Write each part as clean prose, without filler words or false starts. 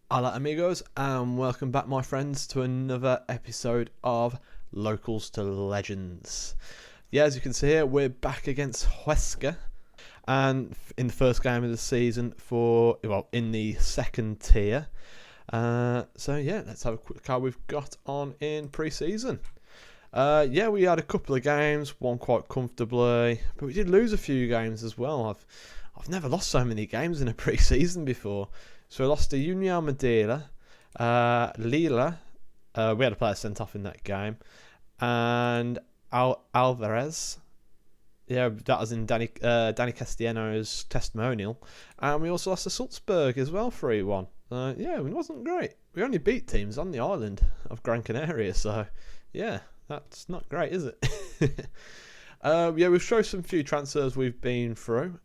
Hola amigos, and welcome back my friends to another episode of Locals to Legends. Yeah, as you can see here, we're back against Huesca, and in the first game of the season in the second tier. So yeah, let's have a quick look how we've got on in pre-season. We had a couple of games, won quite comfortably, but we did lose a few games as well. I've never lost so many games in a pre-season before. So we lost to Union Madeira, Lila. We had a player sent off in that game, and Alvarez. Yeah, that was in Danny Castellanos' testimonial, and we also lost to Salzburg as well, 3-1. It wasn't great. We only beat teams on the island of Gran Canaria, so yeah, that's not great, is it? We've shown some few transfers we've gone through.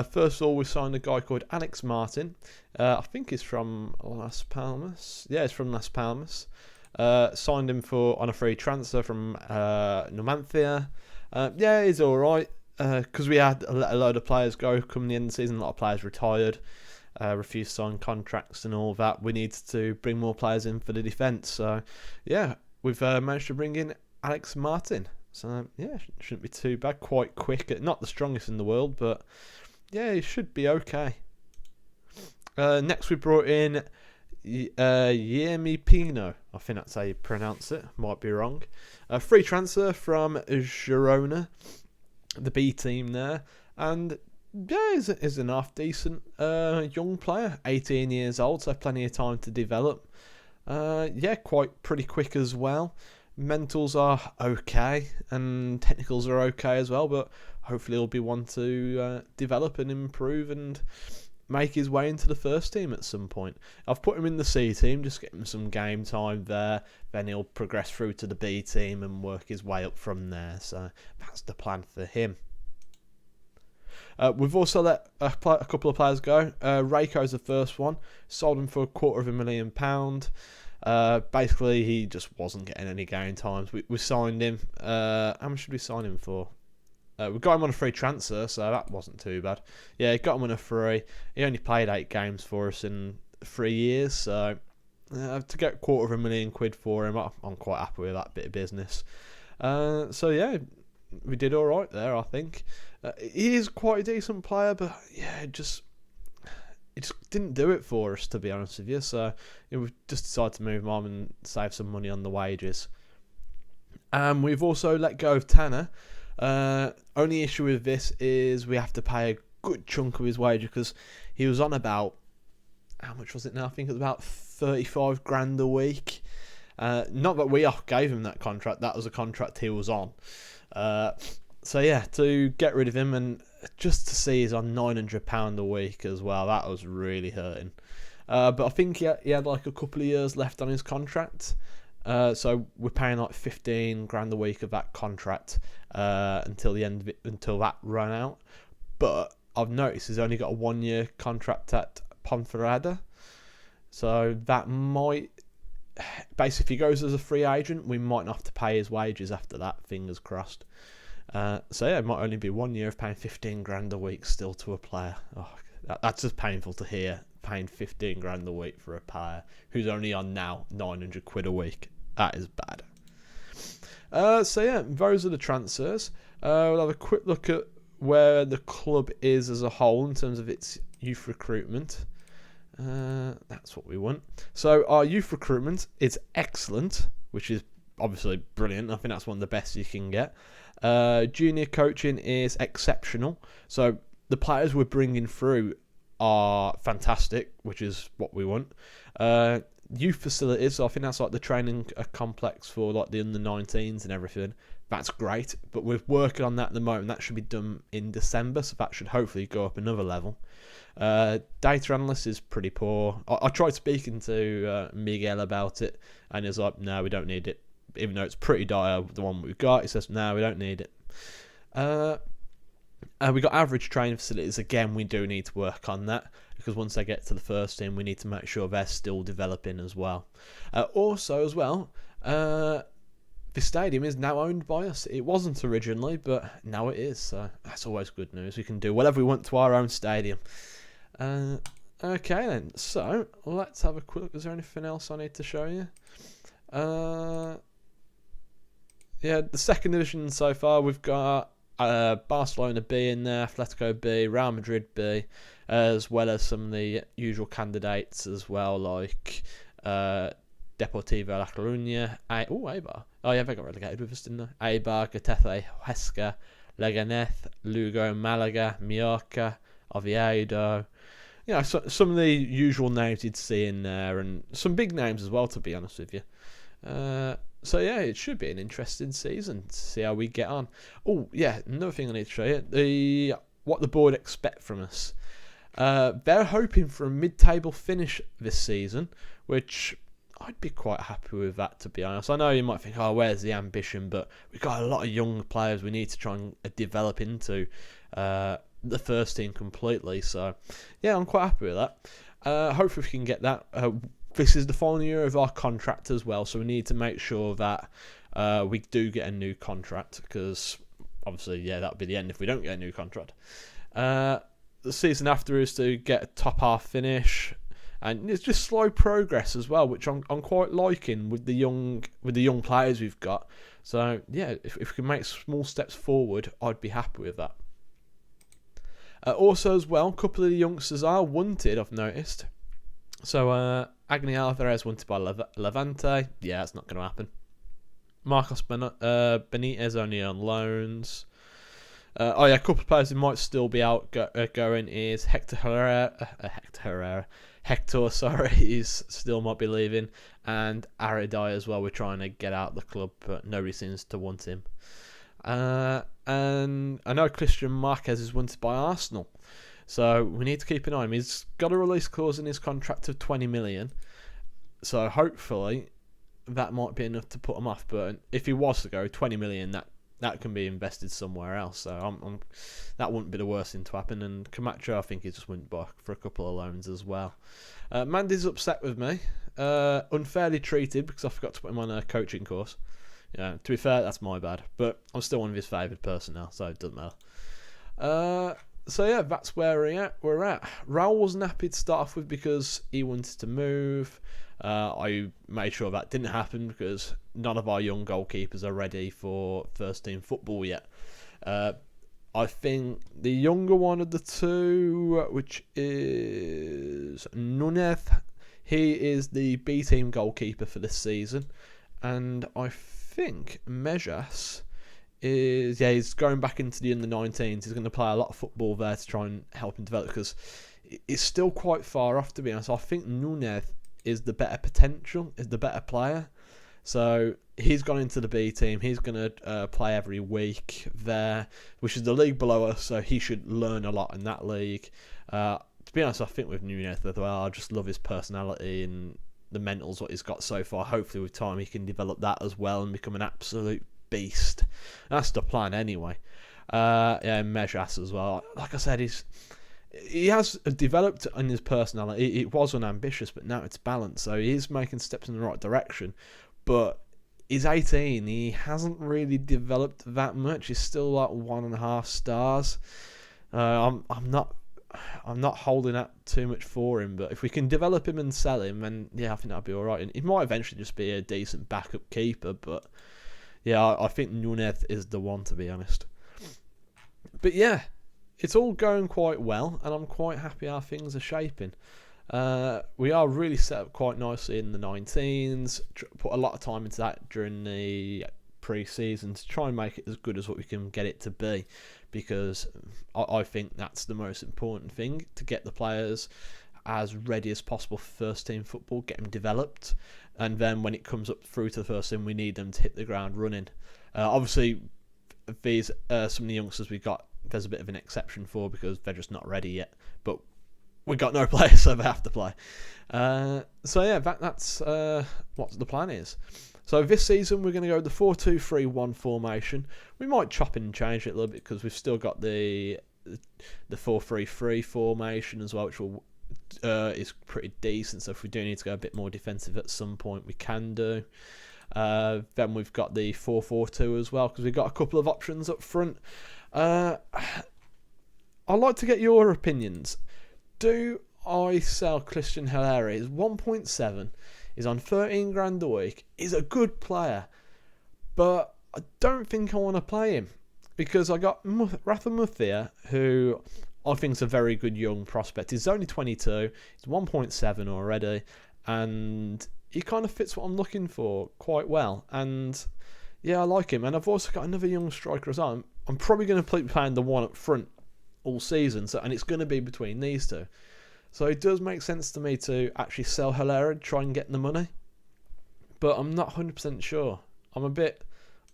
First of all, we signed a guy called Alex Martin. I think he's from Las Palmas. Yeah, he's from Las Palmas. Signed him on a free transfer from Numancia. He's all right. Because we had a load of players go come the end of the season. A lot of players retired, refused to sign contracts and all that. We needed to bring more players in for the defence. So, yeah, we've managed to bring in Alex Martin. So, yeah, shouldn't be too bad. Quite quick. Not the strongest in the world, but, yeah, he should be okay. Next, we brought in Yermi Pino. I think that's how you pronounce it. Might be wrong. A free transfer from Girona, the B team there. And, yeah, he's an half decent young player. 18 years old, so plenty of time to develop. Pretty quick as well. Mentals are okay, and technicals are okay as well, but hopefully he'll be one to develop and improve and make his way into the first team at some point. I've put him in the C team, just get him some game time there, then he'll progress through to the B team and work his way up from there, so that's the plan for him. We've also let a couple of players go. Reiko's the first one. Sold him for £250,000. Basically, he just wasn't getting any game times. We signed him. How much should we sign him for? We got him on a free transfer, so that wasn't too bad. Yeah, got him on a free. He only played 8 games for us in 3 years, so to get £250,000 for him, I'm quite happy with that bit of business. We did all right there, I think. He is quite a decent player, but yeah, it just didn't do it for us, to be honest with you. So we've just decided to move him on and save some money on the wages. We've also let go of Tanner. Only issue with this is we have to pay a good chunk of his wage because he was on about, how much was it now? I think it was about 35 grand a week. Not that we gave him that contract, that was a contract he was on. To get rid of him and just to see he's on £900 a week as well, that was really hurting. But I think he had like a couple of years left on his contract. So we're paying like 15 grand a week of that contract until the end of it, until that run out. But I've noticed he's only got a 1-year contract at Ponferrada. So that might, basically if he goes as a free agent, we might not have to pay his wages after that, fingers crossed. It might only be 1 year of paying 15 grand a week still to a player. That's just painful to hear, paying 15 grand a week for a player who's only on now £900 a week. That is bad. Those are the transfers. We'll have a quick look at where the club is as a whole in terms of its youth recruitment. That's what we want. So our youth recruitment is excellent, which is obviously brilliant. I think that's one of the best you can get. Junior coaching is exceptional. So the players we're bringing through are fantastic, which is what we want. Youth facilities, so I think that's like the training complex for like the under-19s and everything. That's great, but we're working on that at the moment. That should be done in December, so that should hopefully go up another level. Data analyst is pretty poor. I tried speaking to Miguel about it, and he's like, no, we don't need it. Even though it's pretty dire, the one we've got, he says, no, we don't need it. We got average training facilities. Again, we do need to work on that, because once they get to the first team, we need to make sure they're still developing as well. The stadium is now owned by us. It wasn't originally, but now it is, so that's always good news. We can do whatever we want to our own stadium. Okay then, so let's have a quick look. Is there anything else I need to show you? Yeah, the second division so far, we've got Barcelona B in there, Atletico B, Real Madrid B, as well as some of the usual candidates as well, like Deportivo La Coruña, Eibar. Oh yeah, they got relegated with us, didn't they? Eibar, Getafe, Huesca, Leganés, Lugo, Malaga, Mallorca, Oviedo. You know, so, some of the usual names you'd see in there, and some big names as well, to be honest with you. So yeah, it should be an interesting season to see how we get on. Oh yeah, another thing I need to show you, what the board expect from us. They're hoping for a mid-table finish this season, which I'd be quite happy with that, to be honest. I know you might think, oh, where's the ambition? But we've got a lot of young players we need to try and develop into the first team completely. So yeah, I'm quite happy with that. Hopefully we can get that. This is the final year of our contract as well, so we need to make sure that we do get a new contract, because obviously, yeah, that'll be the end if we don't get a new contract. The season after is to get a top half finish, and it's just slow progress as well, which I'm quite liking with the young players we've got. So yeah, if we can make small steps forward, I'd be happy with that. Also as well, a couple of the youngsters are wanted, I've noticed. So Agni Alvarez wanted by Levante. Yeah, that's not going to happen. Marcos Benitez only on loans. A couple of players who might still be out going is Hector Herrera. Hector, he's still might be leaving, and Aridai as well. We're trying to get out the club, but nobody seems to want him. And I know Christian Marquez is wanted by Arsenal, so we need to keep an eye on him. He's got a release clause in his contract of 20 million, so hopefully that might be enough to put him off. But if he was to go, 20 million, that can be invested somewhere else. So that wouldn't be the worst thing to happen. And Camacho, I think he just went back for a couple of loans as well. Mandy's upset with me, unfairly treated because I forgot to put him on a coaching course. Yeah, to be fair, that's my bad. But I'm still one of his favoured personnel, so it doesn't matter. So yeah, that's where we're at. Raul wasn't happy to start off with because he wanted to move. I made sure that didn't happen because none of our young goalkeepers are ready for first team football yet. I think the younger one of the two, which is Nunez, he is the B team goalkeeper for this season, and I think Mejas he's going back into the under-19s. He's going to play a lot of football there to try and help him develop, because it's still quite far off, to be honest. I think Nunez is the better potential, is the better player. So he's gone into the B team. He's going to play every week there, which is the league below us, so he should learn a lot in that league. To be honest, I think with Nunez as well, I just love his personality and the mentals, what he's got so far. Hopefully with time he can develop that as well and become an absolute beast. That's the plan anyway. Mejas as well. Like I said, he has developed in his personality. It was unambitious, but now it's balanced. So he is making steps in the right direction. But he's 18. He hasn't really developed that much. He's still like 1.5 stars. I'm not holding out too much for him, but if we can develop him and sell him, then yeah, I think that'll be all right. And he might eventually just be a decent backup keeper, but yeah, I think Nunez is the one, to be honest. But yeah, it's all going quite well, and I'm quite happy how things are shaping. We are really set up quite nicely in the 19s. Put a lot of time into that during the pre-season to try and make it as good as what we can get it to be, because I think that's the most important thing, to get the players as ready as possible for first team football, get them developed, and then when it comes up through to the first team, we need them to hit the ground running. Obviously, these some of the youngsters we got, there's a bit of an exception for, because they're just not ready yet, but we got no players, so they have to play. So yeah, that's what the plan is. So this season we're going to go the 4-2-3-1 formation. We might chop and change it a little bit, because we've still got the 4-3-3 formation as well, which is pretty decent. So if we do need to go a bit more defensive at some point, we can do. Then we've got the 4-4-2 as well, because we've got a couple of options up front. I'd like to get your opinions. do I sell Christian Herrera? He's 1.7. He's on 13 grand a week. He's a good player, but I don't think I want to play him because I got Rafa Murcia, who I think is a very good young prospect. He's only 22. He's 1.7 already, and he kind of fits what I'm looking for quite well. And yeah, I like him. And I've also got another young striker as well. I'm probably going to be playing the one up front all season, and it's going to be between these two. So it does make sense to me to actually sell Herrera and try and get the money. But I'm not 100% sure. I'm a bit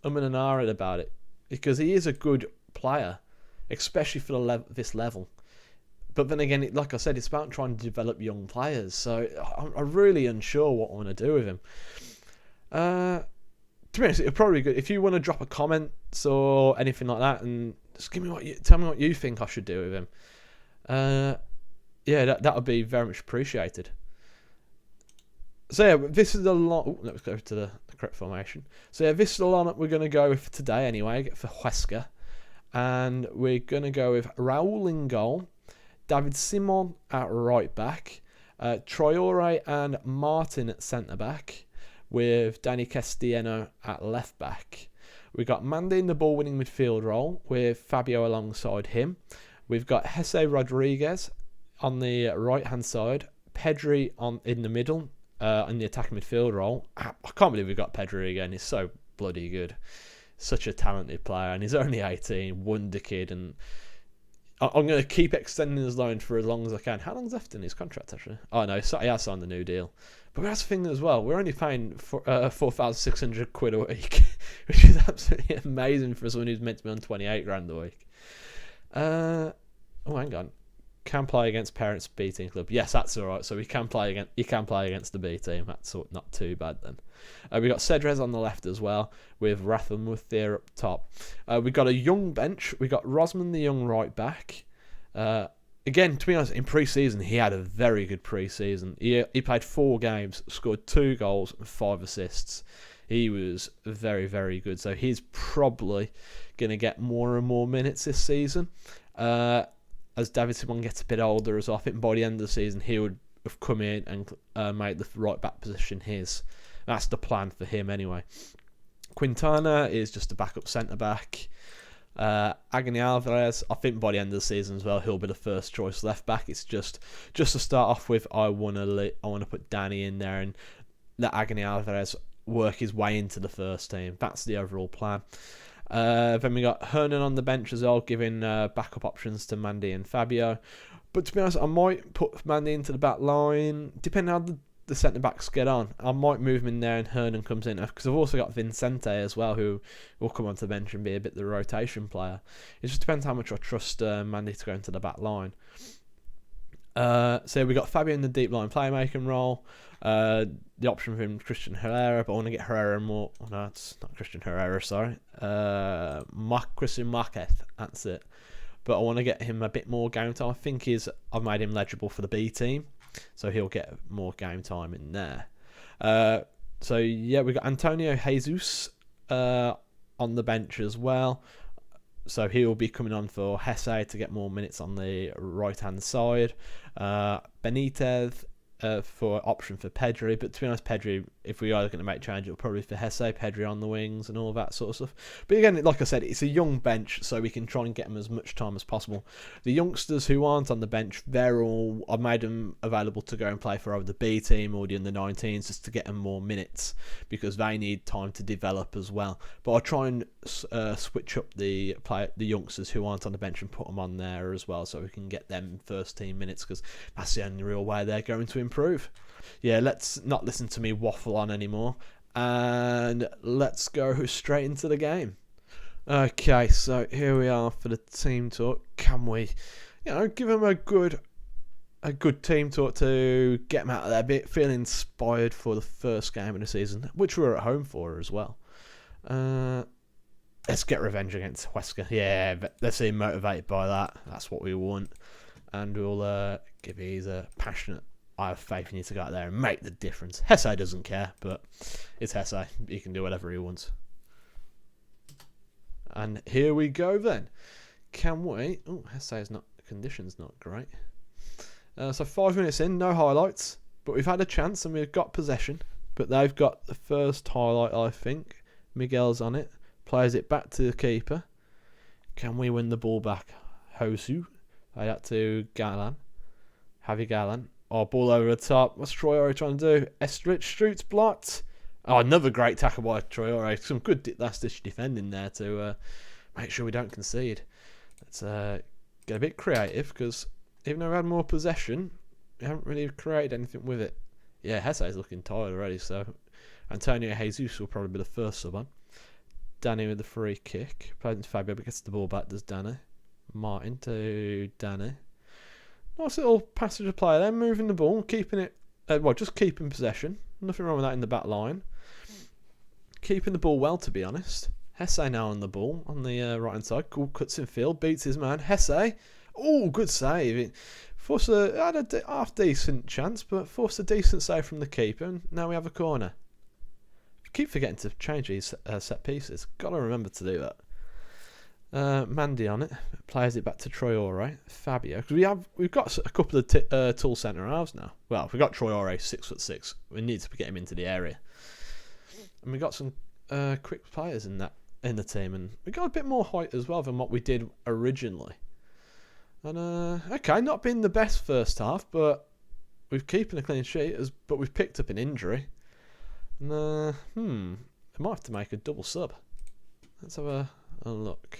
and ahhing about it because he is a good player, especially for this level. But then again, like I said, it's about trying to develop young players. So I'm really unsure what I want to do with him. To be honest, it'd probably be good if you want to drop a comment or anything like that, and just tell me what you think I should do with him. Yeah, that would be very much appreciated. So yeah, this is the lot. Let's go to the correct formation. So yeah, this is the lineup we're going to go with today anyway for Huesca. And we're going to go with Raul in goal, David Simon at right back, Traore and Martin at centre back, with Danny Castellano at left back. We've got Mandy in the ball winning midfield role with Fabio alongside him. We've got Jesse Rodriguez on the right hand side, Pedri in the middle, in the attacking midfield role. I can't believe we've got Pedri again. He's so bloody good. Such a talented player, and he's only 18, wonder kid, and I'm going to keep extending his loan for as long as I can. How long's left in his contract, actually? Oh, no, he has signed the new deal. But that's the thing as well. We're only paying 4,600 quid a week, which is absolutely amazing for someone who's meant to be on 28 grand a week. Oh, hang on. Can play against parents' B team club. Yes, that's all right. So you can play against the B team. That's not too bad then. We got Cedrez on the left as well, with Rafa Murcia up top. We got a young bench. We got Rosman, the young right back. Again, to be honest, in pre-season he had a very good pre-season. He played 4 games, scored 2 goals and 5 assists. He was very, very good. So he's probably going to get more and more minutes this season. As David Simon gets a bit older as well, I think by the end of the season he would have come in and made the right back position his. That's the plan for him anyway. Quintana is just a backup centre back. Agni Alvarez, I think by the end of the season as well, he'll be the first choice left back. It's just to start off with, I want to put Danny in there and let Agni Alvarez work his way into the first team. That's the overall plan. Then we got Hernan on the bench as well, giving backup options to Mandy and Fabio. But to be honest, I might put Mandy into the back line, depending on how the centre-backs get on. I might move him in there and Hernan comes in, because I've also got Vincente as well, who will come onto the bench and be a bit the rotation player. It just depends how much I trust Mandy to go into the back line. So we got Fabio in the deep line playmaking role. The option for him, Christian Herrera, but I want to get Herrera more. Oh, no, it's not Christian Herrera, sorry. Christian Marquez, that's it. But I want to get him a bit more game time. I think I've made him legible for the B team, so he'll get more game time in there. So yeah, we got Antonio Jesus on the bench as well. So he'll be coming on for Hesse to get more minutes on the right-hand side. Benitez for option for Pedri. But to be honest, Pedri, if we are going to make change, it'll probably be for Hesse, Pedri on the wings and all that sort of stuff. But again, like I said, it's a young bench, so we can try and get them as much time as possible. The youngsters who aren't on the bench, I've made them available to go and play for either the B team or the under-19s just to get them more minutes, because they need time to develop as well. But I'll try and switch up the youngsters who aren't on the bench and put them on there as well, so we can get them first team minutes, because that's the only real way they're going to improve. Yeah, let's not listen to me waffle on anymore, and let's go straight into the game. Okay, so here we are for the team talk. Can we, give them a good team talk to get them out of there, bit feel inspired for the first game of the season, which we're at home for as well. Let's get revenge against Huesca. Yeah, let's be motivated by that. That's what we want, and we'll give these a passionate. I have faith in you to go out there and make the difference. Hesse doesn't care, but it's Hesse. He can do whatever he wants. And here we go then. Can we... Oh, Hesse's condition's not great. So 5 minutes in, no highlights, but we've had a chance and we've got possession. But they've got the first highlight, I think. Miguel's on it, plays it back to the keeper. Can we win the ball back? Hosu, play that to Galan. Javi Galan. Oh, ball over the top. What's Traore trying to do? Estrich shoots blocked. Oh, another great tackle by Traore. Some good last-ditch defending there to make sure we don't concede. Let's get a bit creative because even though we had more possession, we haven't really created anything with it. Yeah, Hesse's looking tired already, so Antonio Jesus will probably be the first sub on. Danny with the free kick. Plays into Fabio, but gets the ball back, does Danny. Martin to Danny. Nice little passage of play there, moving the ball, keeping it, just keeping possession. Nothing wrong with that in the back line. Keeping the ball well, to be honest. Hesse now on the ball, on the right-hand side. Cool, cuts in field, beats his man. Hesse, oh, good save. Forced had a half-decent chance, but forced a decent save from the keeper, and now we have a corner. Keep forgetting to change these set pieces. Got to remember to do that. Mandy on it, plays it back to Traore, Fabio. Because we've got a couple of tall centre halves now. Well, we've got Traore 6'6". We need to get him into the area, and we got some quick players in the team, and we got a bit more height as well than what we did originally. And okay, not been the best first half, but we've keeping a clean sheet. But we've picked up an injury. And, I might have to make a double sub. Let's have a look.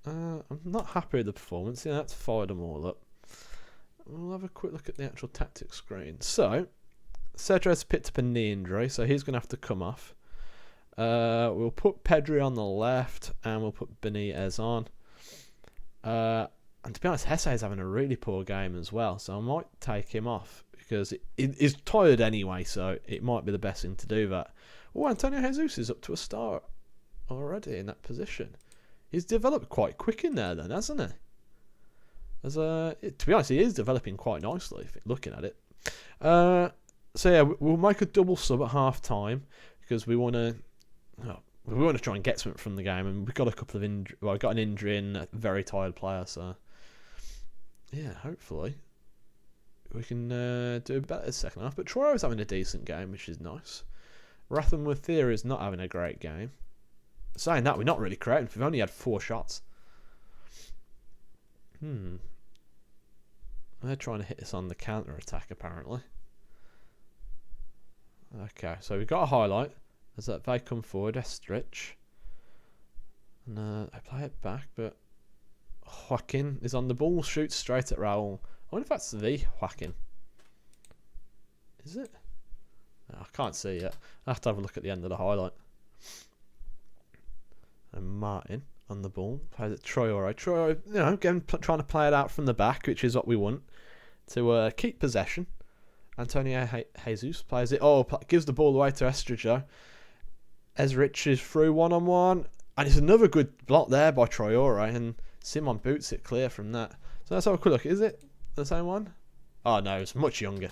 I'm not happy with the performance. Yeah, that's fired them all up. We'll have a quick look at the actual tactics screen. So, Cedro's picked up a knee injury, so he's going to have to come off. We'll put Pedri on the left, and we'll put Benitez on. And to be honest, Hesse is having a really poor game as well, so I might take him off. Because he's tired anyway, so it might be the best thing to do that. Oh, Antonio Jesus is up to a start already in that position. He's developed quite quick in there then, hasn't he? To be honest, he is developing quite nicely, if you're looking at it. So yeah, we'll make a double sub at half time because we want to try and get something from the game, and we've got a couple of I got an injury and a very tired player, so yeah, hopefully we can do better second half. But Traore's having a decent game, which is nice. Rathenworth is not having a great game. Saying that, we're not really creating. We've only had 4 shots. They're trying to hit us on the counter attack, apparently. Okay, so we've got a highlight. As that they come forward, Estrich. And I play it back, but Joaquin is on the ball, shoots straight at Raul. I wonder if that's the Joaquin. Is it? I can't see yet. I have to have a look at the end of the highlight. And Martin on the ball plays it Traore. Traore, again trying to play it out from the back, which is what we want to keep possession. Antonio Jesus plays it. Gives the ball away to Estrich. Ezrich is through 1-on-1, and it's another good block there by Traore, and Simon boots it clear from that. So let's have a quick look. Is it the same one? Oh no, it's much younger.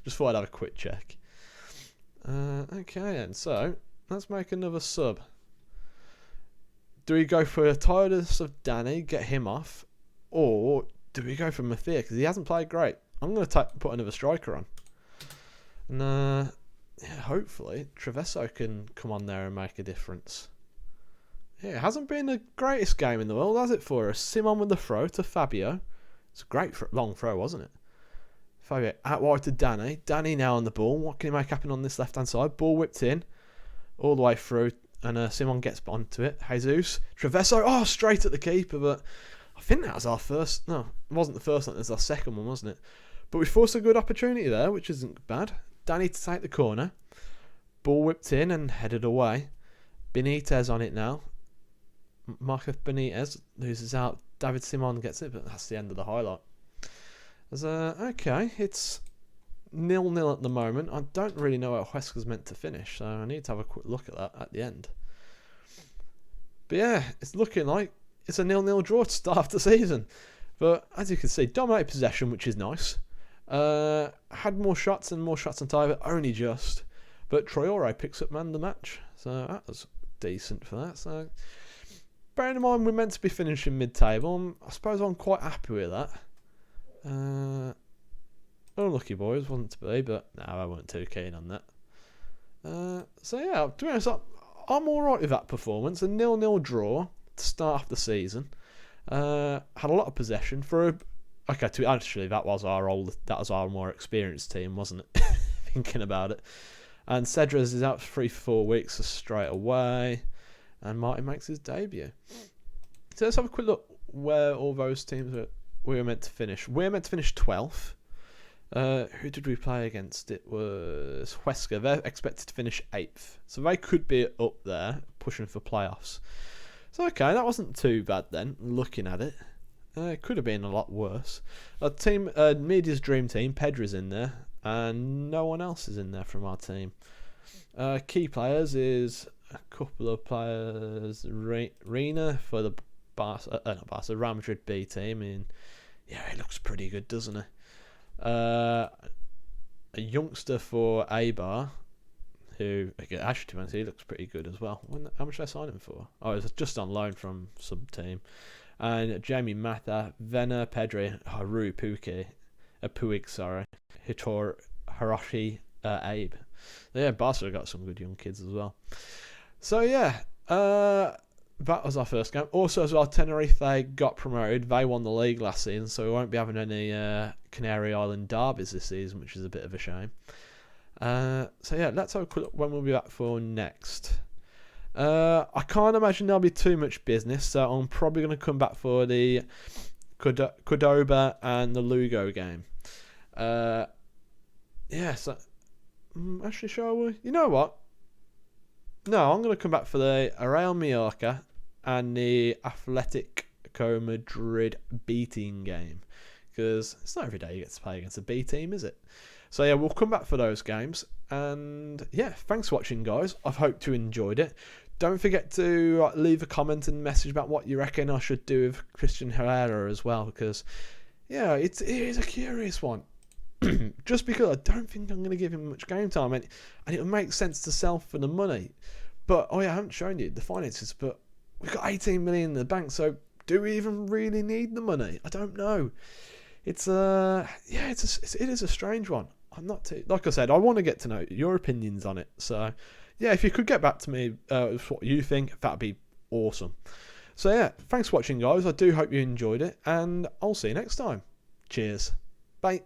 Just thought I'd have a quick check. Okay then, so let's make another sub. Do we go for a tiredness of Danny, get him off, or do we go for Mathia because he hasn't played great? I'm going to put another striker on, and hopefully Travesso can come on there and make a difference. Yeah, it hasn't been the greatest game in the world, has it, for us? Simon with the throw to Fabio. It's a great long throw, wasn't it? Fabio out wide to Danny. Danny now on the ball. What can he make happen on this left-hand side? Ball whipped in all the way through, and Simon gets onto it. Jesus. Travesso, straight at the keeper, but I think that was our first. No, it wasn't the first one. It was our second one, wasn't it? But we forced a good opportunity there, which isn't bad. Danny to take the corner. Ball whipped in and headed away. Benitez on it now. Marcus Benitez loses out. David Simon gets it, but that's the end of the highlight. Okay, it's 0-0 at the moment. I don't really know how Huesca's meant to finish, so I need to have a quick look at that at the end. But yeah, it's looking like it's a 0-0 draw to start the season. But as you can see, dominated possession, which is nice. Had more shots on target, only just. But Traore picks up man of the match, so that was decent for that. So bearing in mind we're meant to be finishing mid-table, I suppose I'm quite happy with that. Unlucky boys, wasn't to be, but no, I wasn't too keen on that. So yeah, to be honest, I'm alright with that performance. A 0-0 draw to start off the season. Had a lot of possession actually that was our more experienced team, wasn't it? Thinking about it. And Cedras is out for 3 for 4 weeks straight away. And Martin makes his debut. So let's have a quick look where all those teams we were meant to finish. We were meant to finish 12th. Who did we play against? It was Huesca. They're expected to finish 8th. So they could be up there, pushing for playoffs. So okay, that wasn't too bad then, looking at it. It could have been a lot worse. Media's dream team, Pedra's in there, and no one else is in there from our team. Key players is a couple of players. Reina for the Real Madrid B team. Yeah, he looks pretty good, doesn't he? A youngster for Eibar, who actually, to be honest, he looks pretty good as well. How much did I sign him for? Oh, it was just on loan from sub team. And Jamie Mata, Vena, Pedri, Haru Puig, Hitor Hiroshi, Abe. Yeah, Barca got some good young kids as well. So yeah, that was our first game. Also as well, Tenerife got promoted. They won the league last season, so we won't be having any Canary Island derbies this season, which is a bit of a shame. So yeah, let's have a quick look when we'll be back for next. I can't imagine there'll be too much business, so I'm probably going to come back for the Cordoba and the Lugo game. Yeah, so actually, shall we? You know what? No, I'm going to come back for the Real Mallorca and the Atletico Madrid B team game, because it's not every day you get to play against a B team, is it? So yeah, we'll come back for those games. And yeah, thanks for watching, guys. I hope you enjoyed it. Don't forget to leave a comment and message about what you reckon I should do with Christian Herrera as well, because yeah, it is a curious one. Just because I don't think I'm going to give him much game time, and it would make sense to sell for the money. But I haven't shown you the finances, but we've got 18 million in the bank, so do we even really need the money? I don't know. It is a strange one. I'm not too, like I said, I want to get to know your opinions on it. So yeah, if you could get back to me with what you think, that'd be awesome. So yeah, thanks for watching, guys. I do hope you enjoyed it, and I'll see you next time. Cheers. Bye.